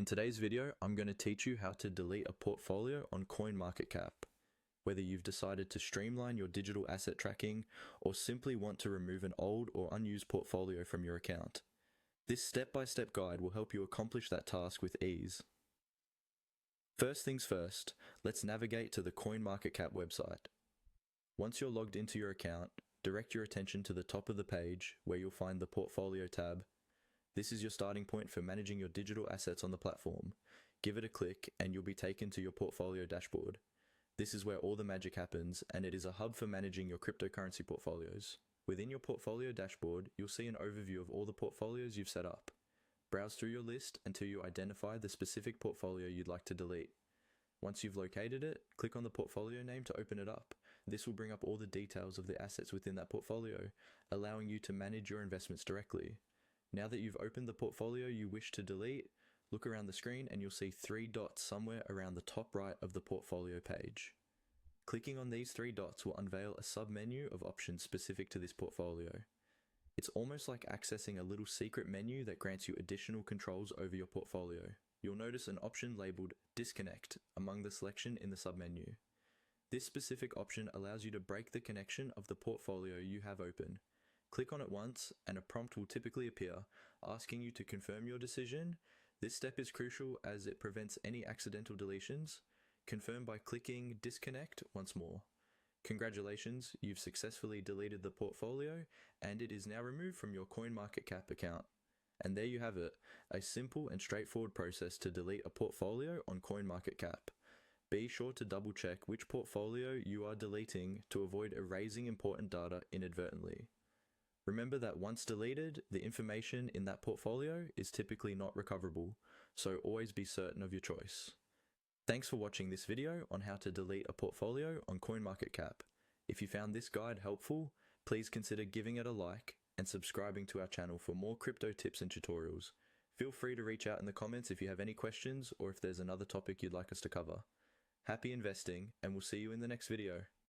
In today's video, I'm going to teach you how to delete a portfolio on CoinMarketCap. Whether you've decided to streamline your digital asset tracking or simply want to remove an old or unused portfolio from your account, this step-by-step guide will help you accomplish that task with ease. First things first, let's navigate to the CoinMarketCap website. Once you're logged into your account, direct your attention to the top of the page where you'll find the Portfolio tab. This is your starting point for managing your digital assets on the platform. Give it a click and you'll be taken to your portfolio dashboard. This is where all the magic happens, and it is a hub for managing your cryptocurrency portfolios. Within your portfolio dashboard, you'll see an overview of all the portfolios you've set up. Browse through your list until you identify the specific portfolio you'd like to delete. Once you've located it, click on the portfolio name to open it up. This will bring up all the details of the assets within that portfolio, allowing you to manage your investments directly. Now that you've opened the portfolio you wish to delete, look around the screen and you'll see 3 dots somewhere around the top right of the portfolio page. Clicking on these 3 dots will unveil a sub-menu of options specific to this portfolio. It's almost like accessing a little secret menu that grants you additional controls over your portfolio. You'll notice an option labeled Disconnect among the selection in the sub-menu. This specific option allows you to break the connection of the portfolio you have open. Click on it once and a prompt will typically appear asking you to confirm your decision. This step is crucial as it prevents any accidental deletions. Confirm by clicking Disconnect once more. Congratulations, you've successfully deleted the portfolio and it is now removed from your CoinMarketCap account. And there you have it, a simple and straightforward process to delete a portfolio on CoinMarketCap. Be sure to double check which portfolio you are deleting to avoid erasing important data inadvertently. Remember that once deleted, the information in that portfolio is typically not recoverable, so always be certain of your choice. Thanks for watching this video on how to delete a portfolio on CoinMarketCap. If you found this guide helpful, please consider giving it a like and subscribing to our channel for more crypto tips and tutorials. Feel free to reach out in the comments if you have any questions or if there's another topic you'd like us to cover. Happy investing, and we'll see you in the next video.